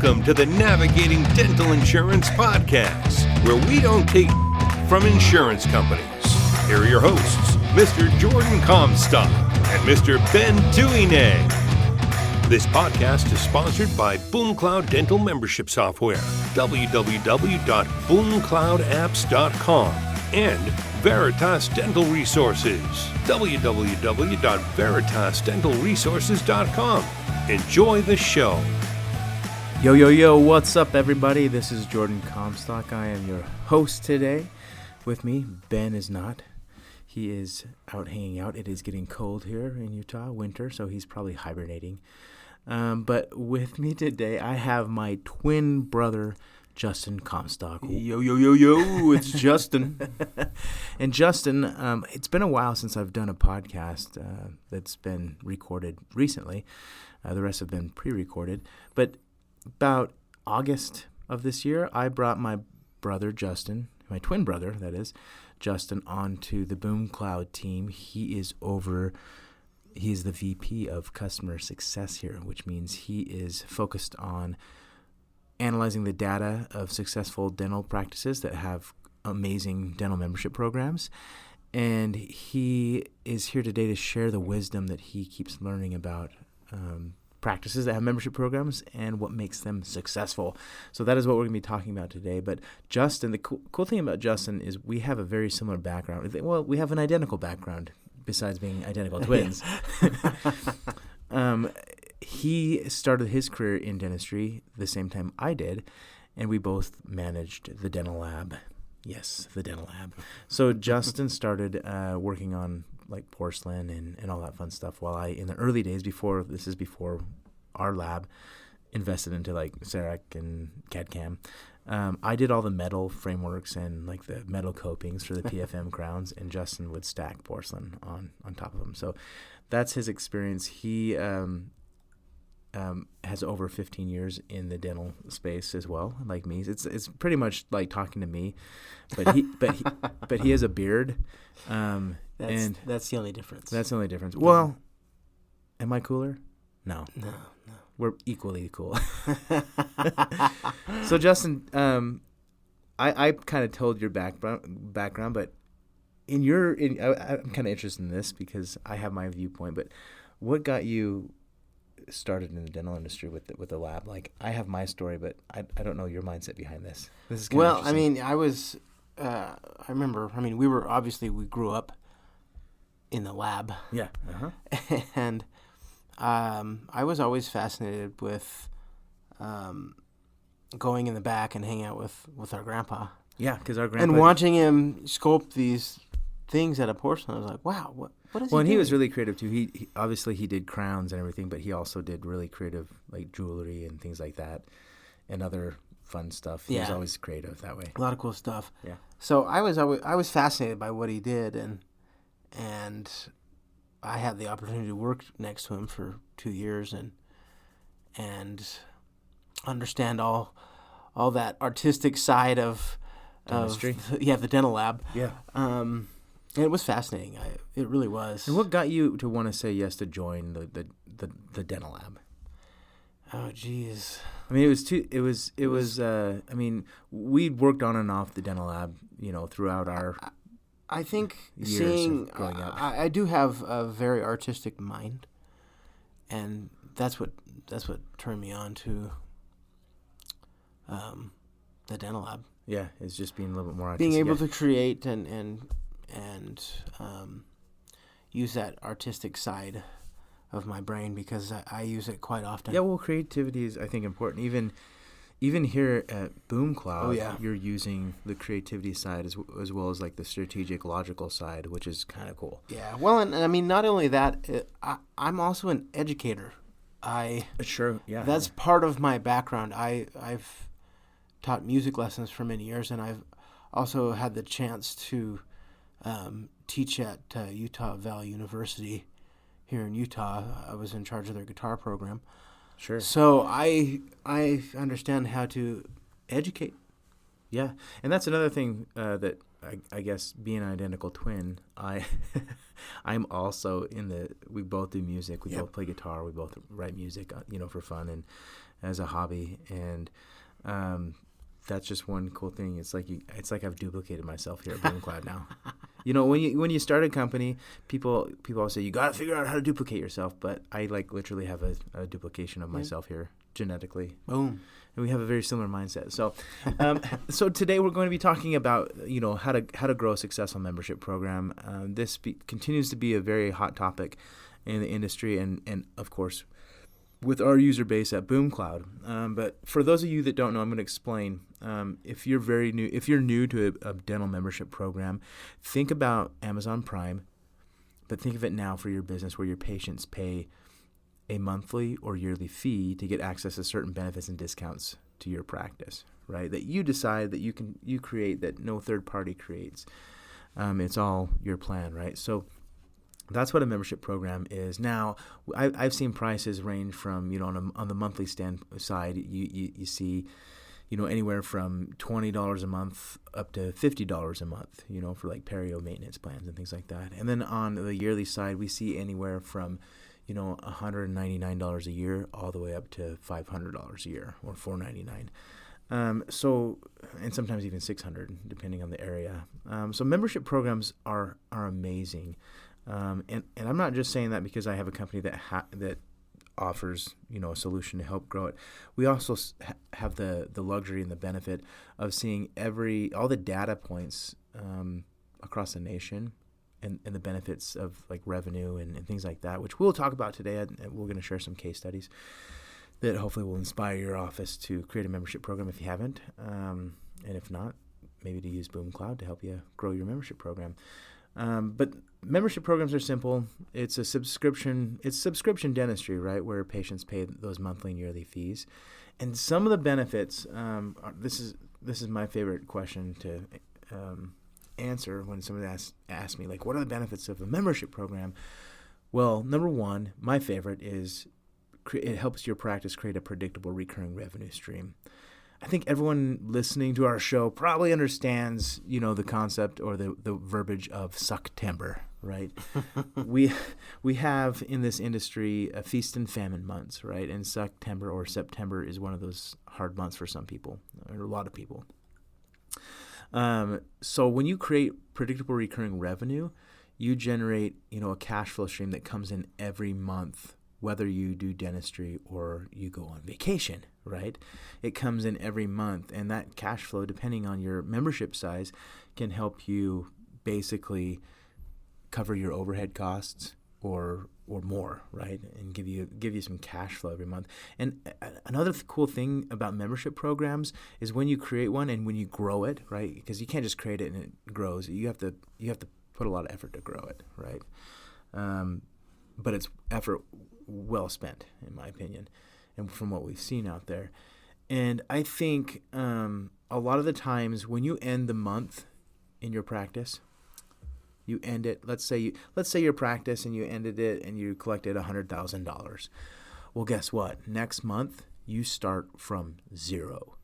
Welcome to the Navigating Dental Insurance Podcast, where we don't take from insurance companies. Here are your hosts, Mr. Jordon Comstock and Mr. Ben Tuine. This podcast is sponsored by BoomCloud Dental Membership Software, www.boomcloudapps.com, and Veritas Dental Resources, www.veritasdentalresources.com. Enjoy the show. Yo, what's up, everybody? This is Jordon Comstock. I am your host today. With me, Ben is not. He is out hanging out. It is getting cold here in Utah, winter, so he's probably hibernating. But with me today, I have my twin brother, Justin Comstock. Yo, it's Justin. And Justin, it's been a while since I've done a podcast that's been recorded recently. The rest have been pre-recorded. But about August of this year, I brought my brother, Justin, my twin brother, that is, Justin, onto the BoomCloud team. He is the VP of Customer Success here, which means he is focused on analyzing the data of successful dental practices that have amazing dental membership programs. And he is here today to share the wisdom that he keeps learning about practices that have membership programs and what makes them successful. So that is what we're going to be talking about today. But Justin, the cool thing about Justin is we have a very similar background. Well, we have an identical background besides being identical twins. He started his career in dentistry the same time I did, and we both managed the dental lab. Yes, the dental lab. So Justin started working on like porcelain and all that fun stuff while I, in the early days, before our lab invested into like CEREC and CAD-CAM, I did all the metal frameworks and like the metal copings for the PFM crowns, and Justin would stack porcelain on top of them. So that's his experience. He has over 15 years in the dental space as well, like me. It's pretty much like talking to me, but he has a beard. That's the only difference. That's the only difference. Well, am I cooler? No. We're equally cool. So Justin, I kind of told your background, but I'm kind of interested in this because I have my viewpoint. But what got you started in the dental industry with the lab? Like, I have my story, but I don't know your mindset behind this. This is well, I mean, I remember, we grew up in the lab. Yeah. Uh-huh. And I was always fascinated with going in the back and hanging out with our grandpa. Yeah, because our grandpa... And watching him sculpt these things out of porcelain, I was like, wow, what is he doing? Well, and he was really creative, too. He obviously, he did crowns and everything, but he also did really creative, like, jewelry and things like that and other fun stuff. He was always creative that way. A lot of cool stuff. Yeah. So I was fascinated by what he did, and I had the opportunity to work next to him for 2 years and understand all that artistic side of dentistry. The dental lab. Yeah. And it was fascinating. It really was. And what got you to want to say yes to join the dental lab? Oh, geez. I mean, I mean, we'd worked on and off the dental lab, throughout our I think years of growing up. I do have a very artistic mind, and that's what turned me on to the dental lab. Yeah, it's just being a little bit more artistic. Being able to create and use that artistic side of my brain, because I use it quite often. Yeah, well, creativity is, I think, important. Even here at BoomCloud, you're using the creativity side as well as like the strategic, logical side, which is kind of cool. Yeah, well, and I mean, not only that, I'm also an educator. Sure, yeah. That's part of my background. I've taught music lessons for many years, and I've also had the chance to teach at Utah Valley University here in Utah. I was in charge of their guitar program. Sure. So I understand how to educate. Yeah, and that's another thing that I guess being an identical twin, I'm also we both do music. We both play guitar. We both write music, for fun. as a hobby, and that's just one cool thing. It's like I've duplicated myself here at BoomCloud now. When you start a company, people always say you got to figure out how to duplicate yourself, but I literally have a duplication of myself here genetically. Boom. And we have a very similar mindset. So, so today we're going to be talking about how to grow a successful membership program. This continues to be a very hot topic in the industry, and of course, with our user base at BoomCloud. But for those of you that don't know, I'm going to explain. If you're new to a dental membership program, think about Amazon Prime, but think of it now for your business where your patients pay a monthly or yearly fee to get access to certain benefits and discounts to your practice, right? That you decide that you create, that no third party creates. It's all your plan, right? So that's what a membership program is. Now, I've seen prices range from, on the monthly side, you see, anywhere from $20 a month up to $50 a month, for like perio maintenance plans and things like that. And then on the yearly side, we see anywhere from, $199 a year all the way up to $500 a year, or $499. So, and sometimes even $600, depending on the area. So membership programs are amazing. And I'm not just saying that because I have a company that offers, a solution to help grow it. We also have the luxury and the benefit of seeing all the data points across the nation and the benefits of like revenue and things like that, which we'll talk about today. And we're going to share some case studies that hopefully will inspire your office to create a membership program if you haven't. And if not, maybe to use BoomCloud to help you grow your membership program. But membership programs are simple. It's subscription dentistry, right, where patients pay those monthly and yearly fees. And some of the benefits, this is my favorite question to answer when somebody asks me, like, what are the benefits of a membership program? Well, number one, my favorite is it helps your practice create a predictable recurring revenue stream. I think everyone listening to our show probably understands, the concept or the verbiage of Sucktember, right? we have in this industry a feast and famine months, right? And Sucktember or September is one of those hard months for some people, or a lot of people. So when you create predictable recurring revenue, you generate, a cash flow stream that comes in every month, whether you do dentistry or you go on vacation, right? It comes in every month, and that cash flow, depending on your membership size, can help you basically cover your overhead costs or more, right? And give you some cash flow every month. And another cool thing about membership programs is when you create one and when you grow it, right? Because you can't just create it and it grows. You have to put a lot of effort to grow it, right? But it's effort well spent, in my opinion, and from what we've seen out there. And I think a lot of the times when you end the month in your practice, you end it. Let's say your practice and you ended it and you collected $100,000. Well, guess what? Next month you start from zero,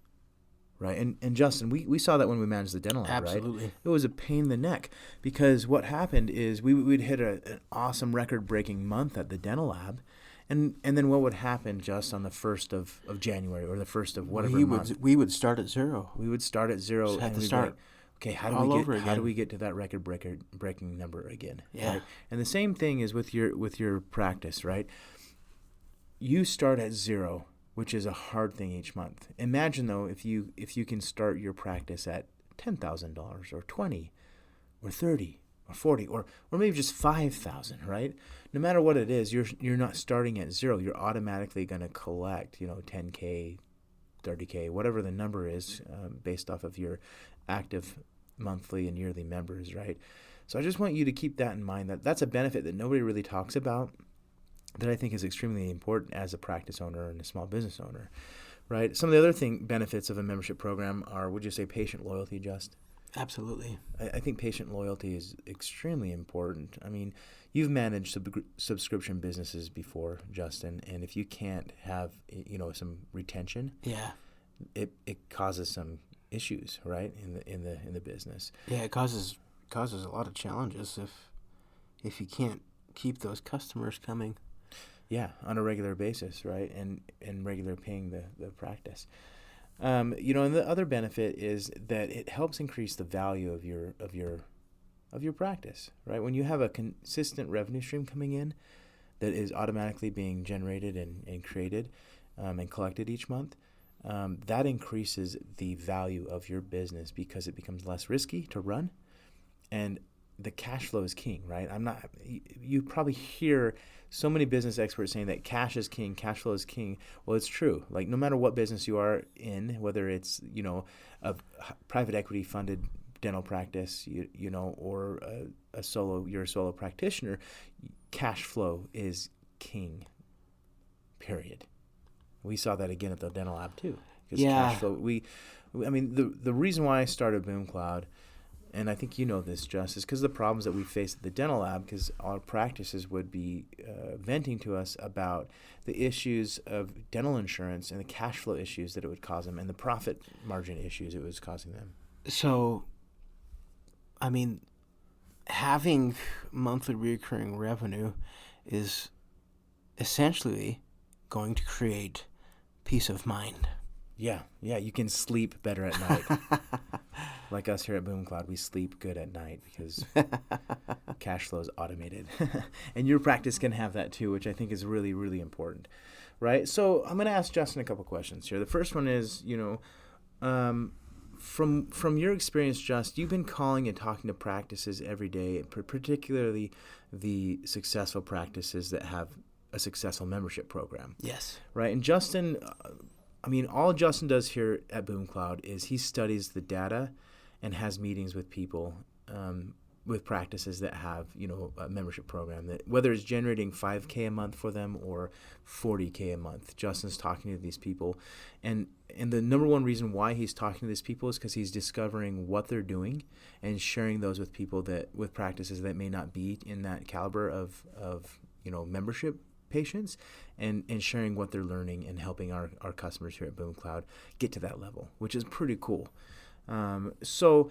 right? And Justin, we saw that when we managed the dental lab, Absolutely. Right? It was a pain in the neck because what happened is we'd hit an awesome record-breaking month at the dental lab, and then what would happen just on the 1st of January or the 1st of whatever month? We would start at zero. We would start at zero. Just had and to we'd start be like, okay, how do we get to that record-breaking number again? Yeah. Right? And the same thing is with your practice, right? You start at zero, which is a hard thing each month. Imagine though if you can start your practice at $10,000 or $20,000 or $30,000 or $40,000 or maybe just $5,000, right? No matter what it is, you're not starting at zero. You're automatically going to collect, $10,000, $30,000, whatever the number is, based off of your active monthly and yearly members, right? So I just want you to keep that in mind. That's a benefit that nobody really talks about, that I think is extremely important as a practice owner and a small business owner, right? Some of the other benefits of a membership program are, would you say, patient loyalty, Just? Absolutely. I think patient loyalty is extremely important. I mean, you've managed subscription businesses before, Justin, and if you can't have, some retention, Yeah. it causes some issues, right, in the business. Yeah, it causes a lot of challenges if you can't keep those customers coming. Yeah, on a regular basis, right? And regular paying the practice. And the other benefit is that it helps increase the value of your practice, right? When you have a consistent revenue stream coming in that is automatically being generated and created and collected each month, that increases the value of your business because it becomes less risky to run, and the cash flow is king, right? You probably hear so many business experts saying that cash is king, cash flow is king. Well, it's true. Like, no matter what business you are in, whether it's, a private equity funded dental practice, or you're a solo practitioner, cash flow is king, period. We saw that again at the dental lab too. Because cash flow, the reason why I started BoomCloud, and I think you know this, Just, is because of the problems that we faced at the dental lab, because our practices would be venting to us about the issues of dental insurance and the cash flow issues that it would cause them and the profit margin issues it was causing them. So, having monthly recurring revenue is essentially going to create peace of mind. Yeah, you can sleep better at night. Like us here at BoomCloud, we sleep good at night because cash flow is automated. And your practice can have that too, which I think is really, really important, right? So I'm going to ask Justin a couple questions here. The first one is, from your experience, Just, you've been calling and talking to practices every day, particularly the successful practices that have a successful membership program. Yes. Right? And Justin, all Justin does here at BoomCloud is he studies the data and has meetings with people, with practices that have, a membership program that whether it's generating $5K a month for them or $40K a month. Justin's talking to these people, and the number one reason why he's talking to these people is because he's discovering what they're doing and sharing those with people with practices that may not be in that caliber of membership patients, and sharing what they're learning and helping our customers here at BoomCloud get to that level, which is pretty cool. So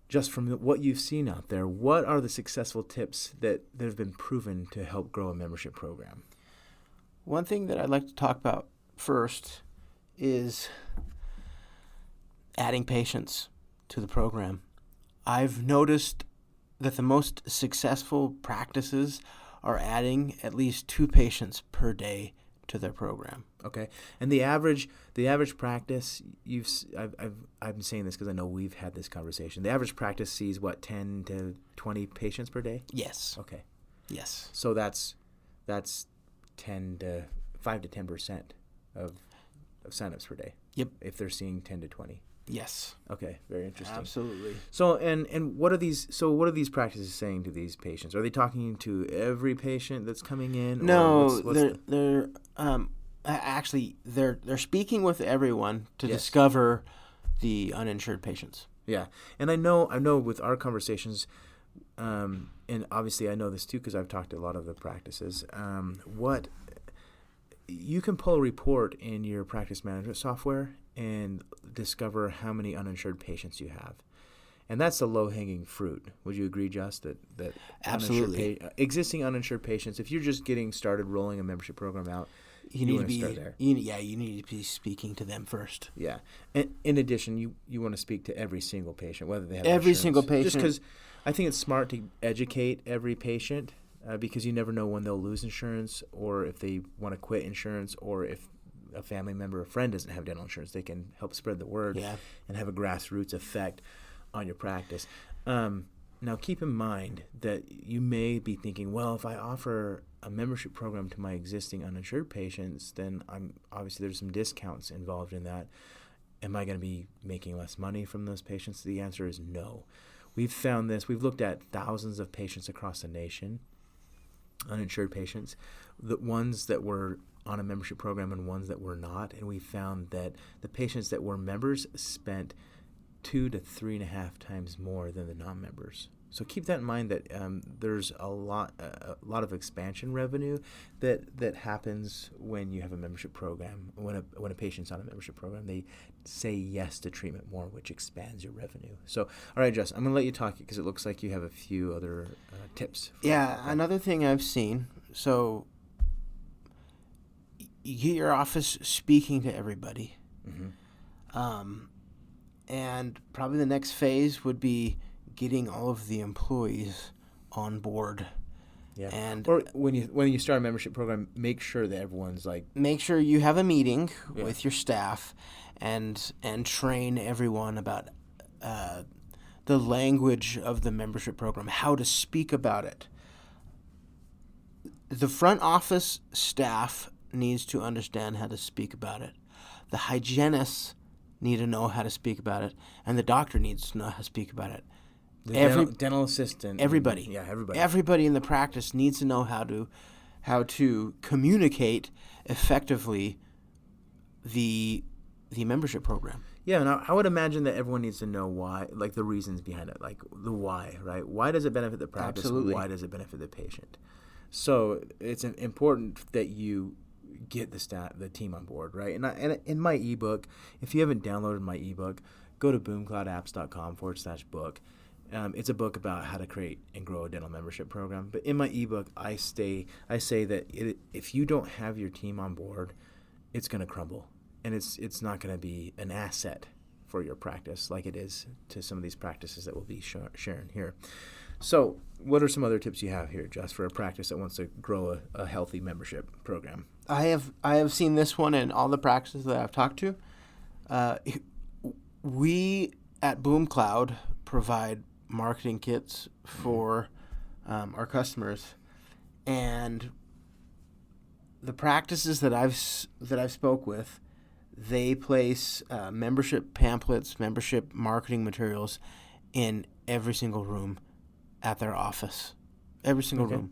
just from what you've seen out there, what are the successful tips that have been proven to help grow a membership program? One thing that I'd like to talk about first is adding patients to the program. I've noticed that the most successful practices are adding at least 2 patients per day to their program. Okay, and the average practice, I've been saying this because I know we've had this conversation. The average practice sees 10 to 20 patients per day. Yes. Okay. Yes. So that's 5 to 10% of signups per day. Yep. If they're seeing 10 to 20. Yes. Okay, very interesting. Absolutely. So and what are these practices saying to these patients? Are they talking to every patient that's coming in? No, they're actually they're speaking with everyone to discover the uninsured patients. Yeah, and I know with our conversations, and obviously I know this too because I've talked to a lot of the practices. What you can pull a report in your practice management software and discover how many uninsured patients you have. And that's the low-hanging fruit. Would you agree, Just, that absolutely existing uninsured patients, if you're just getting started rolling a membership program out, you need to be start there. You need to be speaking to them first. Yeah. And in addition, you want to speak to every single patient, whether they have every insurance. Single patient. Just because I think it's smart to educate every patient because you never know when they'll lose insurance or if they want to quit insurance or if a family member or friend doesn't have dental insurance, they can help spread the word and have a grassroots effect on your practice. Now, keep in mind that you may be thinking, well, if I offer a membership program to my existing uninsured patients, then obviously there's some discounts involved in that. Am I going to be making less money from those patients? The answer is no. We've found this. We've looked at thousands of patients across the nation, uninsured patients, the ones that were on a membership program and ones that were not, and we found that the patients that were members spent 2 to 3.5 times more than the non-members. So keep that in mind that there's a lot of expansion revenue that happens when you have a membership program. When a patient's on a membership program, they say yes to treatment more, which expands your revenue. So, all right, Jess, I'm going to let you talk because it looks like you have a few other tips. Another thing I've seen. So you get your office speaking to everybody. Mm-hmm. And probably the next phase would be getting all of the employees on board. Yeah. And or when you start a membership program, make sure that everyone's like, make sure you have a meeting Yeah. with your staff and train everyone about the language of the membership program, how to speak about it. The front office staff needs to understand how to speak about it. The hygienists need to know how to speak about it, and the doctor needs to know how to speak about it. the dental assistant. Everybody. Yeah, everybody. Everybody in the practice needs to know how to communicate effectively the membership program. Yeah, and I would imagine that everyone needs to know why, like the reasons behind it, like the why, right? Why does it benefit the practice? Absolutely. Why does it benefit the patient? So it's important that you get the team on board, right? And in my ebook, if you haven't downloaded my ebook, go to boomcloudapps.com/book. It's a book about how to create and grow a dental membership program. But in my ebook, I say that if you don't have your team on board, it's going to crumble, and it's not going to be an asset for your practice like it is to some of these practices that we'll be sharing here. So what are some other tips you have here, Just, for a practice that wants to grow a healthy membership program? I have seen this one in all the practices that I've talked to. We at Boom Cloud provide marketing kits for our customers, and the practices that I've spoke with, they place membership pamphlets, membership marketing materials in every single room at their office, every single room.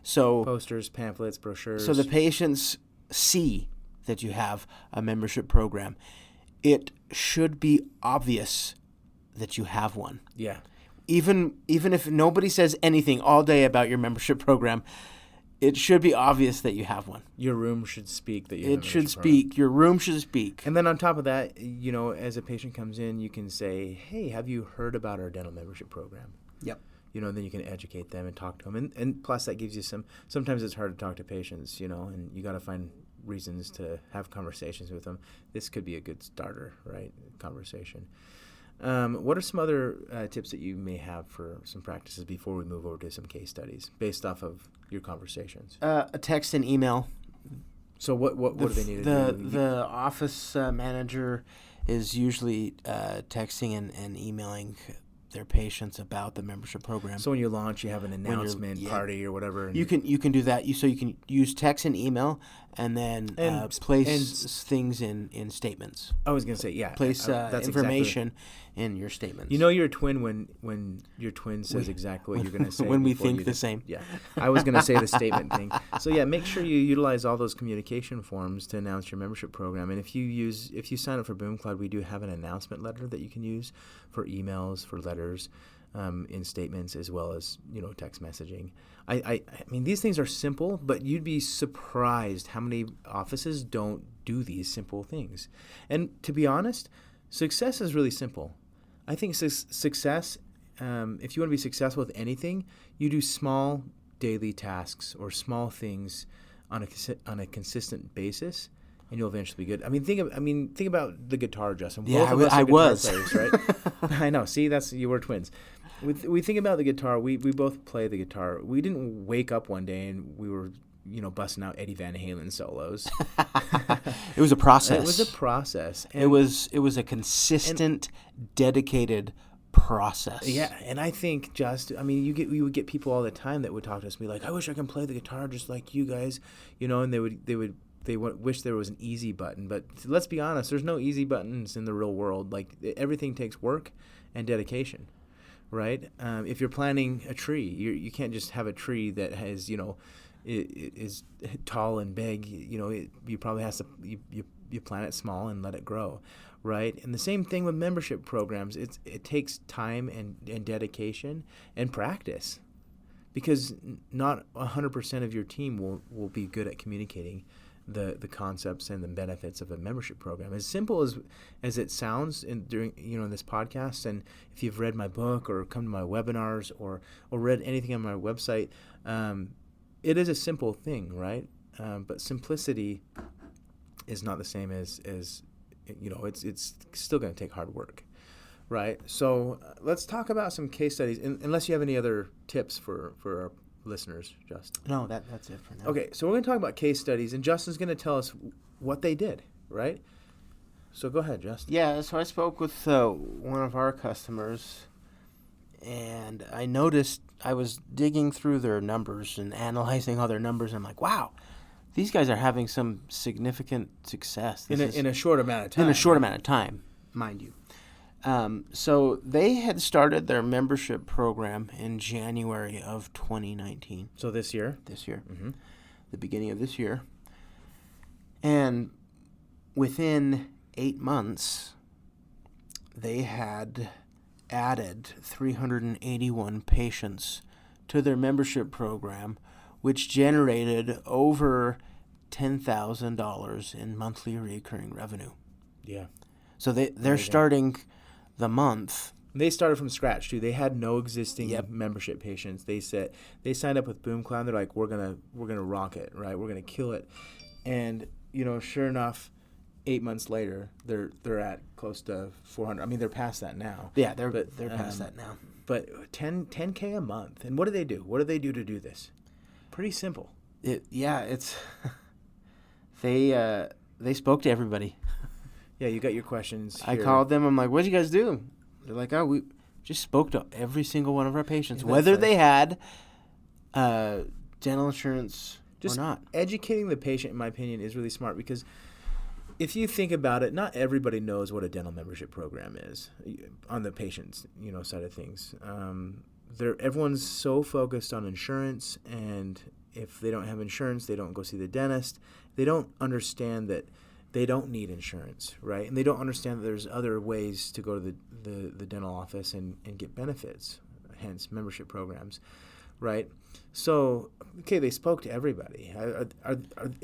So posters, pamphlets, brochures. So the patients see that you have a membership program. It should be obvious that you have one. Yeah. Even if nobody says anything all day about your membership program, it should be obvious that you have one. Your room should speak that you have It should speak. Your room should speak. And then on top of that, as a patient comes in, you can say, "Hey, have you heard about our dental membership program?" Yep. Then you can educate them and talk to them. And plus that gives you sometimes it's hard to talk to patients, and you got to find reasons to have conversations with them. This could be a good starter, right? Conversation. What are some other tips that you may have for some practices before we move over to some case studies based off of your conversations? A text and email. So what do they need to do? The office manager is usually texting and emailing their patients about the membership program. So when you launch, you have an announcement party or whatever. You can do that. So you can use text and email, and then place things in statements. I was going to say, yeah. Place that's information in your statements. You're a twin when your twin says exactly what you're going to say. When we think the same. Yeah. I was going to say the statement thing. So yeah, make sure you utilize all those communication forms to announce your membership program. And if you sign up for Boom Cloud, we do have an announcement letter that you can use for emails, for letters, in statements, as well as text messaging. I mean, these things are simple, but you'd be surprised how many offices don't do these simple things. And to be honest, success is really simple. I think success, if you want to be successful with anything, you do small daily tasks or small things on a consistent basis, and you'll eventually be good. I mean, think about the guitar, Justin. Yeah, Both of us I are guitar was. players, right? I know. See, you were twins. We think about the guitar. We both play the guitar. We didn't wake up one day and we were busting out Eddie Van Halen solos. It was a process. It was a process. It was a consistent, dedicated process. Yeah, and I think we would get people all the time that would talk to us and be like, "I wish I could play the guitar just like you guys," and they wish there was an easy button. But let's be honest, there's no easy buttons in the real world. Like everything takes work and dedication, right? If you're planting a tree, you can't just have a tree that has is tall and big. You probably have to you plant it small and let it grow, right? And the same thing with membership programs. It takes time and dedication and practice, because not 100% of your team will be good at communicating the concepts and the benefits of a membership program. As simple as it sounds during this podcast, and if you've read my book or come to my webinars or read anything on my website, it is a simple thing, right? but simplicity is not the same as it's still going to take hard work, right? So let's talk about some case studies, unless you have any other tips for our listeners, Justin. No, that's it for now. Okay, so we're going to talk about case studies, and Justin's going to tell us what they did, right? So go ahead, Justin. Yeah, so I spoke with one of our customers, and I noticed I was digging through their numbers and analyzing all their numbers. And I'm like, wow, these guys are having some significant success. In a short amount of time. In a short amount of time, mind you. So they had started their membership program in January of 2019. So this year? This year. Mm-hmm. The beginning of this year. And within 8 months, they had added 381 patients to their membership program, which generated over $10,000 in monthly recurring revenue. Yeah. So they're starting the month. They started from scratch too. They had no existing membership patients. They signed up with BoomCloud. They're like, we're gonna rock it, right? We're gonna kill it. And sure enough, 8 months later, they're at close to 400. I mean, they're past that now. Yeah, they're past that now. But 10K a month. And what do they do? What do they do to do this? Pretty simple. It's they spoke to everybody. Yeah, you got your questions here. I called them. I'm like, what'd you guys do? They're like, we just spoke to every single one of our patients, whether they had dental insurance or not. Educating the patient, in my opinion, is really smart, because if you think about it, not everybody knows what a dental membership program is on the patient's side of things. Everyone's so focused on insurance, and if they don't have insurance, they don't go see the dentist. They don't understand that they don't need insurance, right? And they don't understand that there's other ways to go to the dental office and get benefits, hence membership programs, right? So, okay, they spoke to everybody.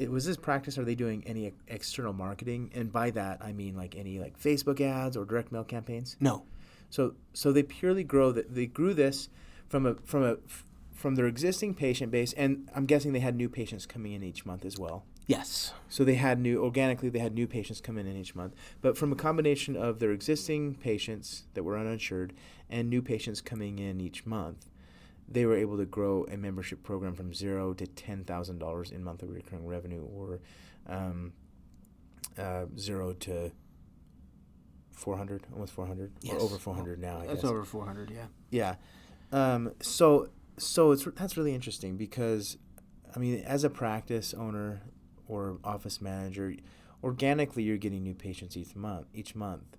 Was this practice? Are they doing any external marketing? And by that, I mean any Facebook ads or direct mail campaigns? No. So they purely grew this from their existing patient base, and I'm guessing they had new patients coming in each month as well. Yes. So they had new patients coming in each month. But from a combination of their existing patients that were uninsured and new patients coming in each month, they were able to grow a membership program from $0 to $10,000 in monthly recurring revenue, or 0 to 400, almost 400, yes. Or over 400 now, I guess. That's over 400, yeah. Yeah. So that's really interesting, because, I mean, as a practice owner or office manager, organically you're getting new patients each month.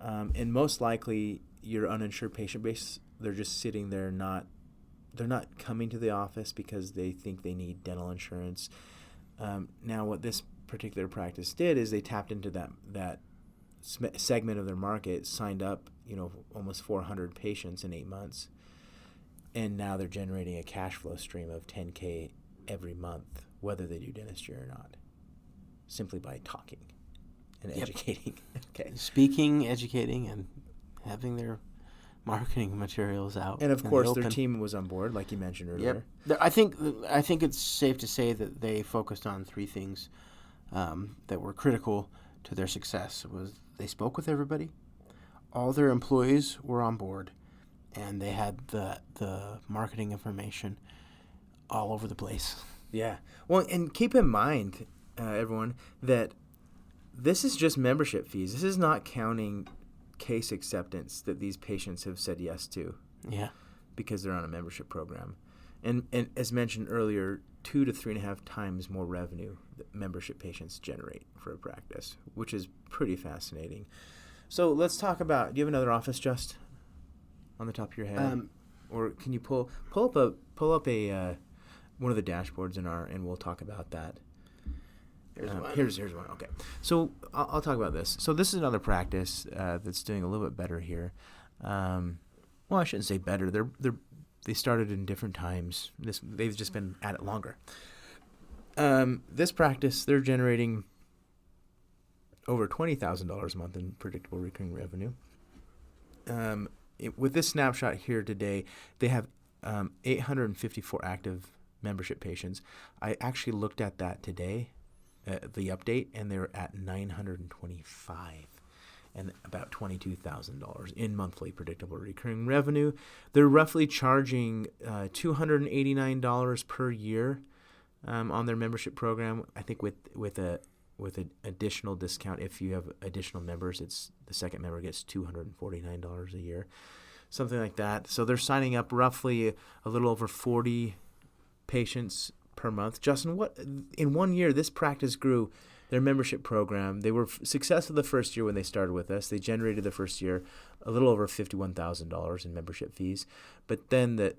And most likely your uninsured patient base, they're just sitting there, they're not coming to the office because they think they need dental insurance. Now, what this particular practice did is they tapped into that segment of their market, signed up, almost 400 patients in 8 months, and now they're generating a cash flow stream of $10K every month, whether they do dentistry or not, simply by talking and educating. Okay. Speaking, educating, and having their marketing materials out. And of course, their team was on board, like you mentioned earlier. Yep. I think it's safe to say that they focused on 3 things that were critical to their success. They spoke with everybody, all their employees were on board, and they had the marketing information all over the place. Yeah. Well, and keep in mind, everyone, that this is just membership fees. This is not counting case acceptance that these patients have said yes to. Yeah. Because they're on a membership program. And as mentioned earlier, 2 to 3.5 times more revenue that membership patients generate for a practice, which is pretty fascinating. So let's talk about, do you have another office, Just, on the top of your head? Or can you pull up a one of the dashboards and we'll talk about that. Here's one. Okay, so I'll talk about this. So this is another practice that's doing a little bit better here. Well, I shouldn't say better. They started in different times. They've just been at it longer. This practice, they're generating over $20,000 a month in predictable recurring revenue. With this snapshot here today, they have 854 active membership patients. I actually looked at that today, the update, and they're at 925 and about $22,000 in monthly predictable recurring revenue. They're roughly charging $289 per year on their membership program. I think with an additional discount, if you have additional members, it's the second member gets $249 a year, something like that. So they're signing up roughly a little over 40 patients per month. Justin, what in 1 year this practice grew their membership program? They were successful the first year when they started with us. They generated the first year a little over $51,000 in membership fees, but then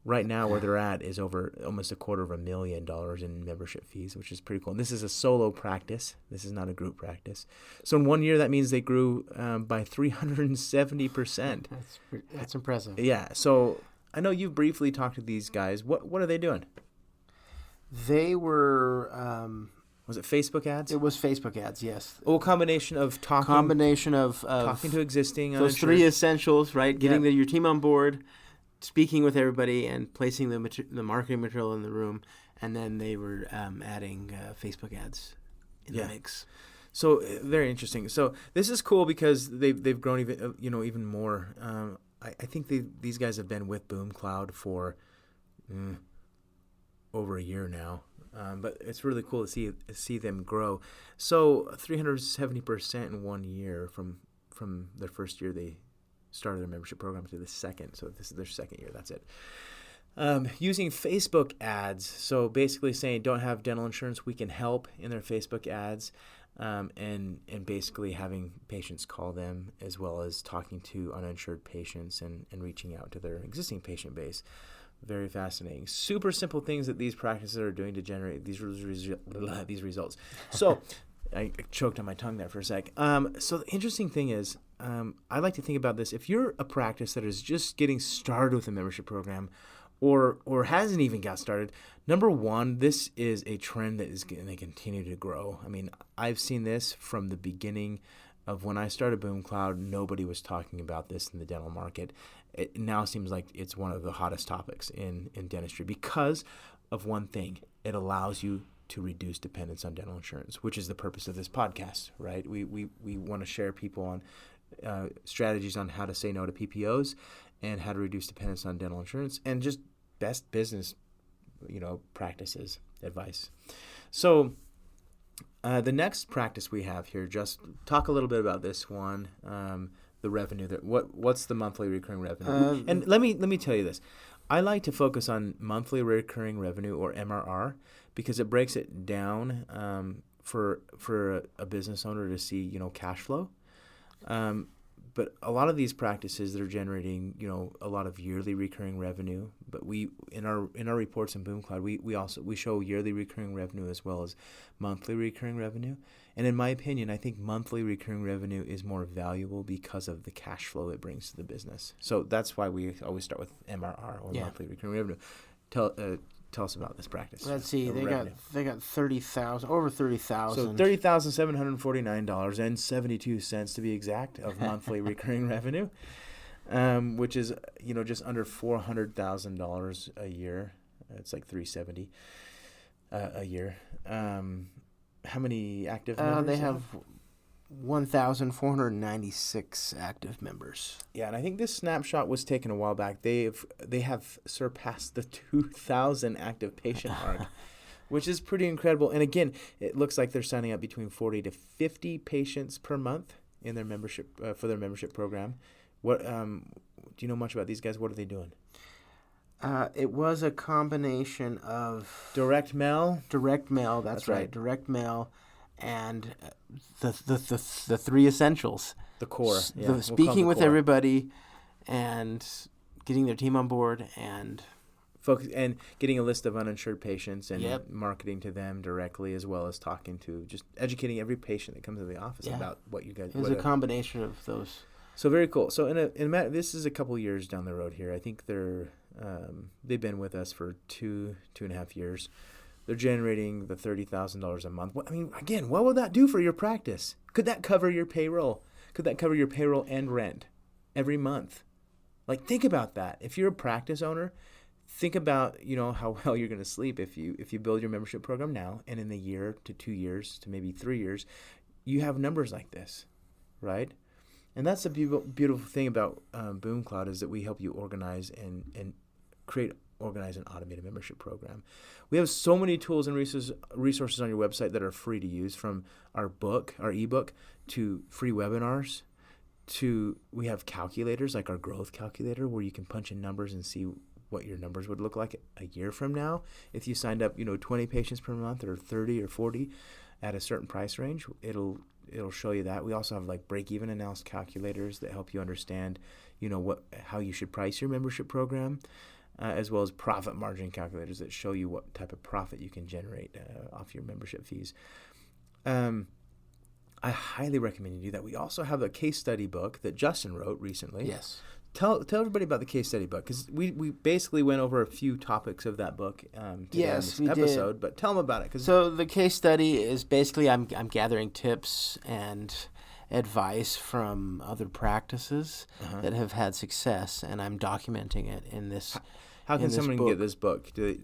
right now where they're at is over almost $250,000 in membership fees, which is pretty cool. And this is a solo practice. This is not a group practice. So in 1 year, that means they grew by 370%. That's impressive. Yeah. So I know you've briefly talked to these guys. What are they doing? They were... was it Facebook ads? It was Facebook ads, yes. Oh, a combination of talking to existing those three essentials, right? Getting your team on board, speaking with everybody, and placing the marketing material in the room, and then they were adding Facebook ads in the mix. So very interesting. So this is cool because they've grown even more. I think these guys have been with Boom Cloud for over a year now. But it's really cool to see them grow. So 370% in 1 year from their first year they started their membership program to the second. So this is their second year. That's it. Using Facebook ads. So basically saying don't have dental insurance, we can help in their Facebook ads. And basically having patients call them, as well as talking to uninsured patients and reaching out to their existing patient base. Very fascinating. Super simple things that these practices are doing to generate these results. So I choked on my tongue there for a sec. So the interesting thing is, I like to think about this. If you're a practice that is just getting started with a membership program or hasn't even got started, number one, this is a trend that is going to continue to grow. I mean, I've seen this from the beginning of when I started Boom Cloud. Nobody was talking about this in the dental market. It now seems like it's one of the hottest topics in dentistry because of one thing. It allows you to reduce dependence on dental insurance, which is the purpose of this podcast, right? We want to share people on strategies on how to say no to PPOs and how to reduce dependence on dental insurance and just best business, practices, advice. So the next practice we have here, just talk a little bit about this one. The revenue what's the monthly recurring revenue? And let me tell you this. I like to focus on monthly recurring revenue, or MRR, because it breaks it down for a business owner to see cash flow. But a lot of these practices that are generating a lot of yearly recurring revenue, but we in our reports in Boom Cloud we show yearly recurring revenue as well as monthly recurring revenue. And in my opinion, I think monthly recurring revenue is more valuable because of the cash flow it brings to the business. So that's why we always start with MRR, or monthly recurring revenue. Tell us about this practice. Let's see. They got 30,000, over 30,000. So $30,749.72 to be exact of monthly recurring revenue, which is just under $400,000 a year. It's like $370 a year. How many active members? They have 1,496 active members. Yeah, and I think this snapshot was taken a while back. They have surpassed the 2,000 active patient mark, which is pretty incredible. And again, it looks like they're signing up between 40 to 50 patients per month in their membership for their membership program. What do you know much about these guys? What are they doing? It was a combination of direct mail. That's right. Direct mail, and the three essentials. The core. Speaking with everybody, and getting their team on board, and focus and getting a list of uninsured patients and marketing to them directly, as well as talking to just educating every patient that comes to the office about what you guys. It was a combination of those. So very cool. So this is a couple years down the road here. I think they've been with us for two and a half years. They're generating the $30,000 a month. I mean, again, what will that do for your practice? Could that cover your payroll? Could that cover your payroll and rent every month? Like, think about that. If you're a practice owner, think about, how well you're going to sleep if you build your membership program now, and in a year to 2 years to maybe 3 years, you have numbers like this, right? And that's the beautiful thing about Boom Cloud, is that we help you organize and organize an automated membership program. We have so many tools and resources on your website that are free to use, from our ebook, to free webinars, to we have calculators like our growth calculator, where you can punch in numbers and see what your numbers would look like a year from now if you signed up 20 patients per month, or 30 or 40 at a certain price range. It'll show you that. We also have like break-even analysis calculators that help you understand how you should price your membership program, as well as profit margin calculators that show you what type of profit you can generate off your membership fees. I highly recommend you do that. We also have a case study book that Justin wrote recently. Yes. Tell everybody about the case study book, because we basically went over a few topics of that book today in this episode. But tell them about it. So the case study is basically I'm gathering tips and advice from other practices that have had success, and I'm documenting it in this. How can someone get this book? Do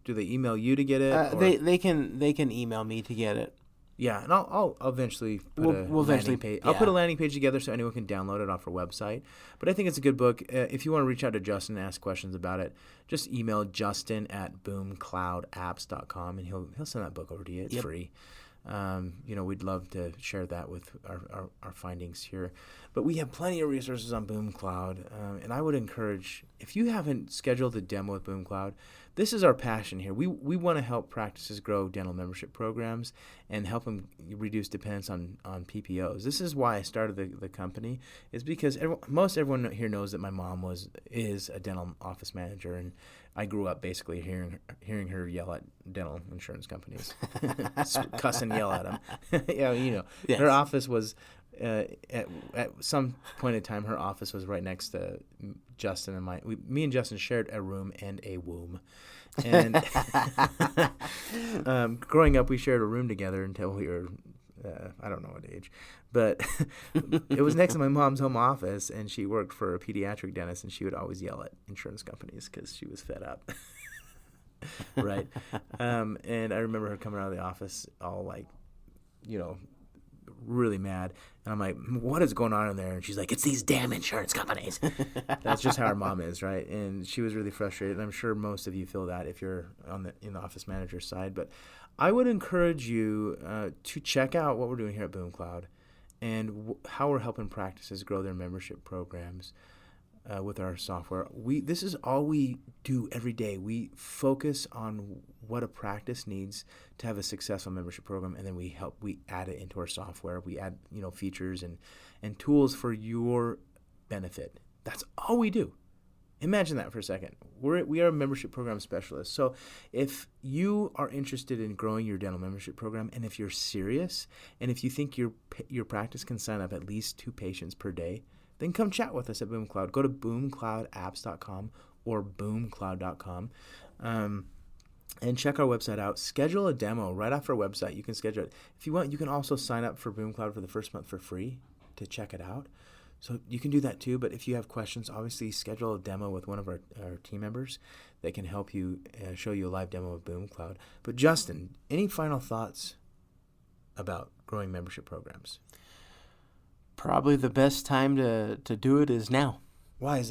they email you to get it? They can email me to get it. Yeah, and I'll eventually put a landing page. I'll put a landing page together so anyone can download it off our website. But I think it's a good book. If you want to reach out to Justin and ask questions about it, just email justin@boomcloudapps.com, and he'll send that book over to you. It's free. We'd love to share that with our findings here. But we have plenty of resources on Boom Cloud, and I would encourage, if you haven't scheduled a demo with Boom Cloud, this is our passion here. We want to help practices grow dental membership programs and help them reduce dependence on PPOs. This is why I started the company, is because most everyone here knows that my mom is a dental office manager, and I grew up basically hearing her yell at dental insurance companies, cuss and yell at them. Yes. Her office was at some point in time. Her office was right next to Justin and me and Justin shared a room and a womb, and growing up we shared a room together until we were I don't know what age, but it was next to my mom's home office, and she worked for a pediatric dentist, and she would always yell at insurance companies because she was fed up. Right. And I remember her coming out of the office all like, really mad. And I'm like, what is going on in there? And she's like, it's these damn insurance companies. That's just how our mom is, right? And she was really frustrated. And I'm sure most of you feel that if you're in the office manager side. But I would encourage you to check out what we're doing here at Boom Cloud and how we're helping practices grow their membership programs with our software. This is all we do every day. We focus on what a practice needs to have a successful membership program, and then we add it into our software. We add features and tools for your benefit. That's all we do. Imagine that for a second. We are a membership program specialist. So if you are interested in growing your dental membership program, and if you're serious, and if you think your practice can sign up at least 2 patients per day, then come chat with us at Boom Cloud. Go to boomcloudapps.com or boomcloud.com and check our website out. Schedule a demo right off our website. You can schedule it. If you want, you can also sign up for Boom Cloud for the first month for free to check it out. So you can do that too. But if you have questions, obviously schedule a demo with one of our team members that can help you show you a live demo of Boom Cloud. But Justin, any final thoughts about growing membership programs? Probably the best time to do it is now. Why is